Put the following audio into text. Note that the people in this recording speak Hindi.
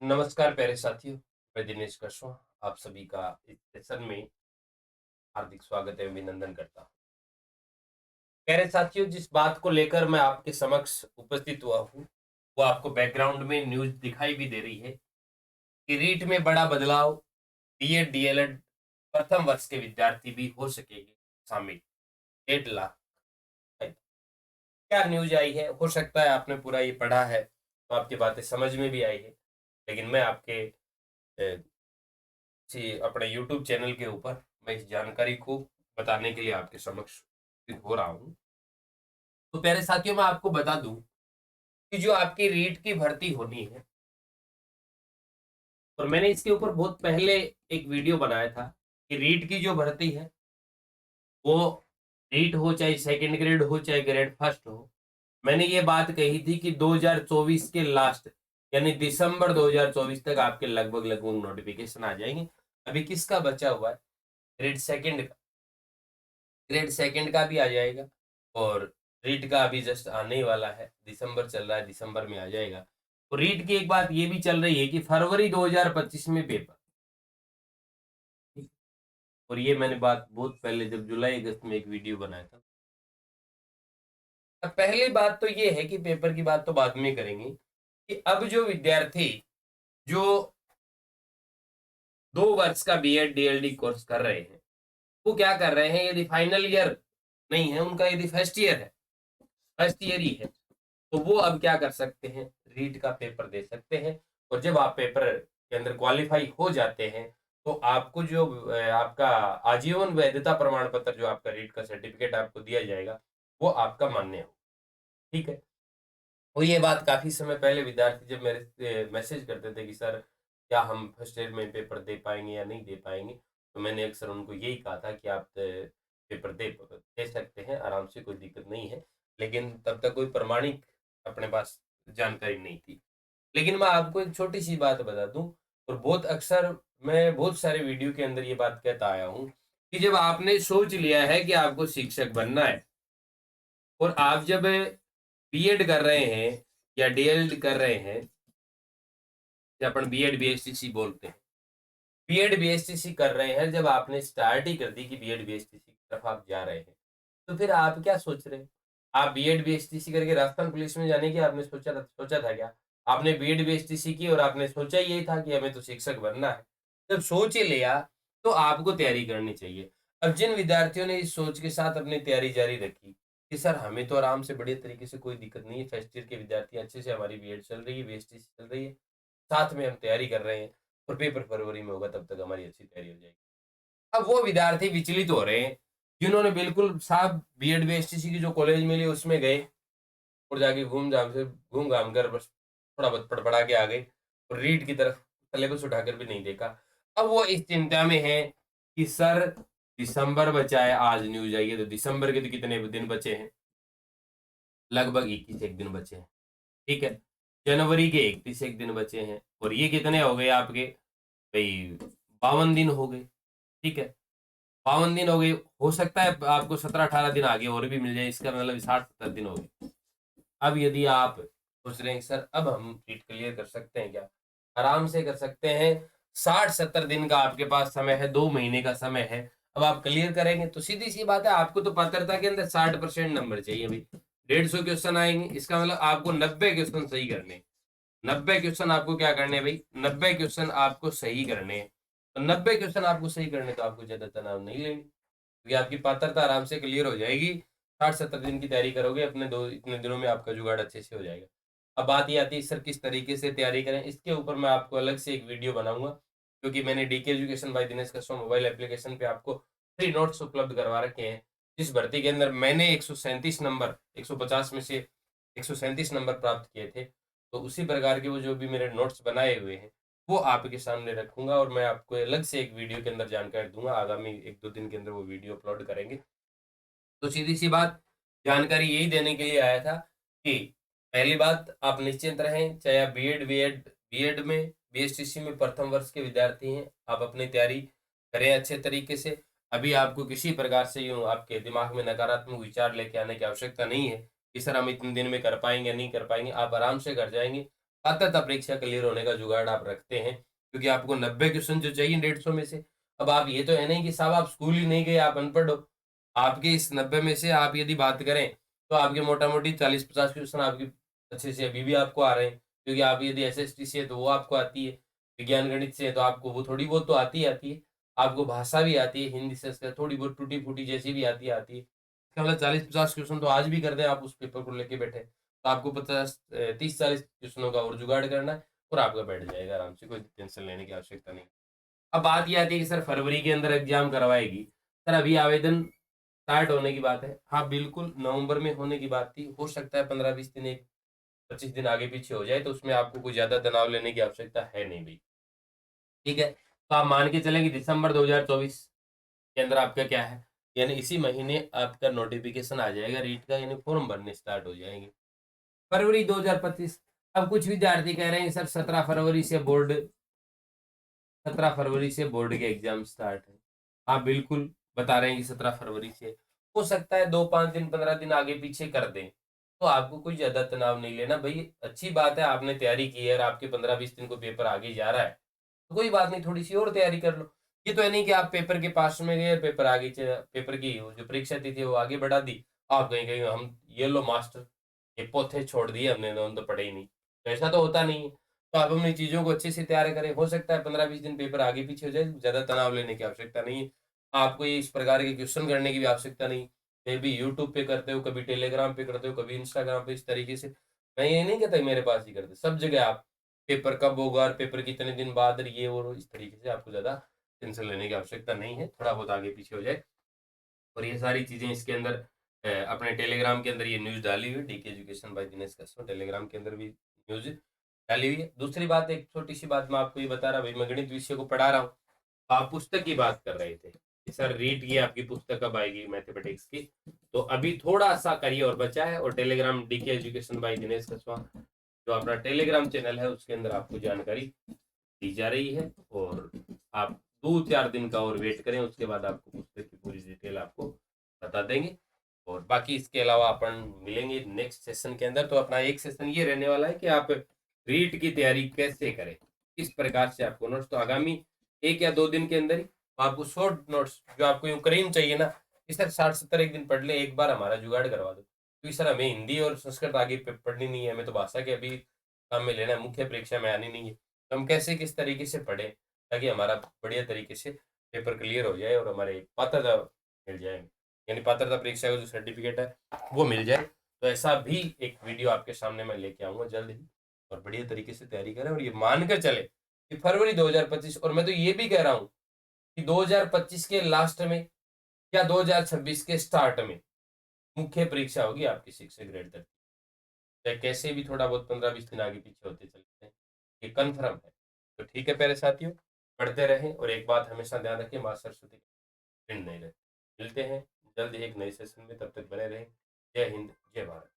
नमस्कार प्यारे साथियों, मैं दिनेश कशवा आप सभी का इस सेशन में हार्दिक स्वागत एवं अभिनंदन करता हूँ। प्यारे साथियों, जिस बात को लेकर मैं आपके समक्ष उपस्थित हुआ हूँ, वो आपको बैकग्राउंड में न्यूज़ दिखाई भी दे रही है कि रीट में बड़ा बदलाव, बीएड, डीएलएड प्रथम वर्ष के विद्यार्थी भी हो सकेंगे शामिल, 1.5 लाख। क्या न्यूज़ आई है? हो सकता है आपने पूरा ये पढ़ा है, तो आपकी बातें समझ में भी आई है, लेकिन मैं आपके जी, अपने यूट्यूब चैनल के ऊपर मैं इस जानकारी को बताने के लिए आपके समक्ष उपस्थित हो रहा हूँ। तो प्यारे साथियों, मैं आपको बता दूँ कि जो आपकी रीट की भर्ती होनी है, और मैंने इसके ऊपर बहुत पहले एक वीडियो बनाया था कि रीट की जो भर्ती है, वो रीट हो चाहे सेकंड ग्रेड हो चाहे ग्रेड फर्स्ट हो। मैंने ये बात कही थी कि 2024 के लास्ट यानी दिसंबर 2024 तक आपके लगभग नोटिफिकेशन आ जाएंगे। अभी किसका बचा हुआ है? ग्रेड सेकंड का। ग्रेड सेकंड का भी आ जाएगा और रीट का अभी जस्ट आने ही वाला है। दिसंबर चल रहा है, दिसंबर में आ जाएगा। और रीट की एक बात ये भी चल रही है कि फरवरी 2025 में पेपर। और ये मैंने बात बहुत पहले जब जुलाई अगस्त में एक वीडियो बनाया था। अब पहली बात तो ये है कि पेपर की बात तो बाद में करेंगे कि अब जो विद्यार्थी जो 2 वर्ष का बीएड डीएलडी कोर्स कर रहे हैं, वो क्या कर रहे हैं? यदि फाइनल ईयर नहीं है उनका, यदि फर्स्ट ईयर है, फर्स्ट ईयर ही है, तो वो अब क्या कर सकते हैं? रीट का पेपर दे सकते हैं। और जब आप पेपर के अंदर क्वालिफाई हो जाते हैं, तो आपको जो आपका आजीवन वैधता प्रमाण पत्र, जो आपका रीट का सर्टिफिकेट आपको दिया जाएगा, वो आपका मान्य हो। ठीक है। और ये बात काफी समय पहले विद्यार्थी जब मेरे से मैसेज करते थे कि सर, क्या हम फर्स्ट ईयर में पेपर दे पाएंगे या नहीं दे पाएंगे, तो मैंने अक्सर उनको यही कहा था कि आप पेपर दे सकते हैं आराम से, कोई दिक्कत नहीं है। लेकिन तब तक कोई प्रमाणिक अपने पास जानकारी नहीं थी। लेकिन मैं आपको एक छोटी सी बात बता दूं, और बहुत अक्सर मैं बहुत सारे वीडियो के अंदर ये बात कहता आया हूं कि जब आपने सोच लिया है कि आपको शिक्षक बनना है, और आप जब बीएड कर रहे हैं या डीएलएड कर रहे हैं, या अपन बीएड बीएसटीसी बोलते हैं, बीएड बीएसटीसी कर रहे हैं, जब आपने स्टार्ट ही कर दी कि बीएड बीएसटीसी की तरफ आप जा रहे हैं, तो फिर आप क्या सोच रहे हैं? आप बीएड बीएसटीसी करके राजस्थान पुलिस में जाने की आपने सोचा था क्या? आपने बीएड बीएसटीसी की और आपने सोचा यही था कि हमें तो शिक्षक बनना है। जब सोच ही लिया, तो आपको तैयारी करनी चाहिए। अब जिन विद्यार्थियों ने इस सोच के साथ अपनी तैयारी जारी रखी कि सर हमें तो आराम से बढ़िया तरीके से कोई दिक्कत नहीं है, फर्स्ट ईयर के विद्यार्थी अच्छे से, हमारी बीएड चल रही है, बीएसटीसी चल रही है, साथ में हम तैयारी कर रहे हैं, और पेपर फरवरी में होगा, तब तक हमारी अच्छी तैयारी हो जाएगी। अब वो विद्यार्थी विचलित हो रहे हैं जिन्होंने बिल्कुल साफ बीएड बीएसटीसी की जो कॉलेज मिली उसमें गए, और जाके घूम घाम कर बस थोड़ा बहुत पढ़ के आ गए, और रीड की तरफ सिलेबस उठाकर भी नहीं देखा। अब वो इस चिंता में है कि सर, दिसंबर बचा है, आज न्यूज आई है, तो दिसंबर के तो कितने दिन बचे हैं? लगभग 21 एक दिन बचे हैं। ठीक है। जनवरी के 31 एक दिन बचे हैं, और ये कितने हो गए आपके भाई? 52 दिन हो गए। ठीक है। 52 दिन हो गए। हो सकता है आपको 17-18 दिन आगे और भी मिल जाए, इसका मतलब 60-70 दिन हो गए। अब यदि आप सोच रहे हैं सर अब हम नीट क्लियर कर सकते हैं क्या? आराम से कर सकते हैं। 60-70 दिन का आपके पास समय है, 2 महीने का समय है। अब आप क्लियर करेंगे तो सीधी सी बात है, आपको तो पात्रता के अंदर 60% नंबर चाहिए भाई। 150 क्वेश्चन आएंगे, इसका मतलब आपको 90 क्वेश्चन सही करने हैं। 90 क्वेश्चन आपको क्या करने हैं भाई? 90 क्वेश्चन आपको सही करने हैं। तो 90 क्वेश्चन आपको सही करने, तो आपको ज्यादा तनाव नहीं लेनी, क्योंकि आपकी पात्रता आराम से क्लियर हो जाएगी। 60-70 दिन की तैयारी करोगे, अपने दो इतने दिनों में आपका जुगाड़ अच्छे से हो जाएगा। अब बात ये आती है सर किस तरीके से तैयारी करें, इसके ऊपर मैं आपको अलग से एक वीडियो बनाऊंगा, क्योंकि मैंने DK education by Dinesh Kashyap mobile application पे आपको फ्री नोट्स उपलब्ध करवा रखे हैं, जिस भर्ती के अंदर मैंने 137 नंबर 150 में से 137 नंबर प्राप्त किए थे। तो उसी प्रकार के वो जो भी मेरे नोट्स बनाए हुए हैं, वो आपके सामने रखूंगा, और मैं आपको अलग से एक वीडियो के अंदर जानकारी दूंगा। आगामी 1-2 दिन के अंदर वो वीडियो अपलोड करेंगे। तो सीधी सी बात, जानकारी यही देने के लिए आया था कि पहली बात, आप निश्चिंत रहें, चाहे आप बीएड बीएड बीएड में बीएसटीसी में प्रथम वर्ष के विद्यार्थी हैं, आप अपनी तैयारी करें अच्छे तरीके से। अभी आपको किसी प्रकार से यूं आपके दिमाग में नकारात्मक विचार लेके आने की आवश्यकता नहीं है कि सर हम इतने दिन में कर पाएंगे नहीं कर पाएंगे। आप आराम से कर जाएंगे। पात्रता परीक्षा क्लियर होने का जुगाड़ आप रखते हैं, क्योंकि आपको 90 क्वेश्चन जो चाहिए 150 में से। अब आप ये तो है नहीं कि साहब आप स्कूल ही नहीं गए, आप अनपढ़ हो। आपके इस 90 में से आप यदि बात करें, तो आपके मोटा-मोटी 40-50 क्वेश्चन आपके अच्छे से अभी भी आपको आ रहे हैं, क्योंकि आप यदि एसएसटी से है तो वो आपको आती है, विज्ञान गणित से है तो आपको वो थोड़ी बहुत तो आती ही आती है। आपको भाषा भी आती है, हिंदी, संस्कृत थोड़ी बहुत टूटी-फूटी जैसी भी आती है, आती है। इसका मतलब 40-50 क्वेश्चन तो आज भी कर दें आप उस पेपर को लेके बैठे, तो आपको 30-40 क्वेश्चनों का और जुगाड़ करना है और आपका बैठ जाएगा आराम से, कोई टेंशन लेने की आवश्यकता नहीं। अब बात ये आती है कि सर फरवरी के अंदर एग्जाम करवाएगी। सर अभी आवेदन स्टार्ट होने की बात है। हाँ, बिल्कुल नवंबर में होने की बात थी। हो सकता है 15-20 दिन, 25 दिन आगे पीछे हो जाए, तो उसमें आपको कोई ज़्यादा तनाव लेने की आवश्यकता है नहीं भई। ठीक है? तो आप मान के चलें कि दिसंबर 2024 के अंदर आपका क्या है, यानी इसी महीने आपका नोटिफ़िकेशन आ जाएगा रीट का, यानी फॉर्म भरने स्टार्ट हो जाएँगे। फरवरी 2025। अब कुछ विद्यार्थी कह रहे हैं सर 17 फरवरी से बोर्ड के एग्ज़ाम स्टार्ट है। आप बिल्कुल बता रहे हैं कि 17 फरवरी से। हो सकता है 2-5 दिन, 15 दिन आगे पीछे कर दें। तो आपको कोई ज़्यादा तनाव नहीं लेना भई, अच्छी बात है आपने तैयारी की है और आपके 15-20 दिन को पेपर आगे जा रहा है। तो कोई बात नहीं, थोड़ी-सी और तैयारी कर लो। ये तो है नहीं कि आप पेपर के पास में गए, पेपर आगे पेपर की वो जो परीक्षा तिथि है वो आगे बढ़ा दी। आप कहीं-कहीं हम ये लो मास्टर, ये पोथे छोड़ दिए हमने तो हम तो पढ़े ही नहीं। तो ऐसा तो होता नहीं है। तो आप अपनी चीज़ों को अच्छे से तैयार करें। हो सकता है 15-20 दिन पेपर आगे पीछे हो जाए, ज़्यादा तनाव लेने की आवश्यकता नहीं है। आपको ये इस प्रकार के क्वेश्चन करने की भी आवश्यकता नहीं। कभी यूट्यूब पे करते हो, कभी टेलीग्राम पे करते हो, कभी इंस्टाग्राम पे, इस तरीके से। मैं ये नहीं कहता कि मेरे पास ही करते, सब जगह आप पेपर कब होगा और पेपर कितने दिन बाद और ये और इस तरीके से आपको ज़्यादा टेंशन लेने की आवश्यकता नहीं है, थोड़ा बहुत आगे पीछे हो जाए। और ये सारी चीज़ें इसके अंदर अपने टेलीग्राम के अंदर ये न्यूज़ डाली हुई है, DK education by Dinesh Kashyap, Telegram के अंदर भी न्यूज़ डाली हुई है। दूसरी बात, एक छोटी-सी बात मैं आपको ये बता रहा, भई मैं गणित विषय को पढ़ा रहा हूँ। आप पुस्तक की बात कर रहे थे कि सर रीट की आपकी पुस्तक कब आएगी मैथमेटिक्स की? तो अभी थोड़ा-सा करिए और बचा है, और Telegram DK education by Dinesh Kashyap जो अपना टेलीग्राम चैनल है उसके अंदर आपको जानकारी दी जा रही है, और आप 2-4 दिन का और वेट करें, उसके बाद आपको पुस्तक की पूरी डिटेल आपको बता देंगे। और बाकी इसके अलावा अपन मिलेंगे नेक्स्ट सेशन के अंदर। तो अपना एक सेशन ये रहने वाला है कि आप रीट की तैयारी कैसे करें, किस प्रकार से आपको नोट्स, तो आगामी 1 या 2 दिन के अंदर ही आपको शॉर्ट नोट्स जो आपको यूँ करीम चाहिए ना, कि सर 60-70 एक दिन पढ़ लें, एक बार हमारा जुगाड़ करवा दो। क्योंकि सर हमें हिंदी और संस्कृत आगे पढ़नी नहीं है, हमें तो भाषा के अभी काम में लेना है, मुख्य परीक्षा में आनी नहीं है। तो हम कैसे किस तरीके से पढ़ें ताकि हमारा बढ़िया तरीके से पेपर क्लियर हो जाए और हमारे पात्रता मिल जाए, यानी पात्रता परीक्षा का जो सर्टिफिकेट है वो मिल जाए। तो ऐसा भी एक वीडियो आपके सामने मैं लेके आऊँगा जल्द ही, और बढ़िया तरीके से तैयारी करें और ये मानकर चले कि फरवरी 2025, और मैं तो ये भी कह रहा हूँ कि 2025 के लास्ट में या 2026 के स्टार्ट में मुख्य परीक्षा होगी आपकी 6 से ग्रेड तक। चाहे कैसे भी थोड़ा बहुत 15-20 दिन आगे पीछे होते चलते हैं, ये कन्फर्म है। तो ठीक है प्यारे साथियों, पढ़ते रहें और एक बात हमेशा ध्यान रखें, माँ सरस्वती ऋण नहीं रहती। मिलते हैं जल्द ही एक नए सेशन में, तब तक बने रहें। जय हिंद, जय भारत।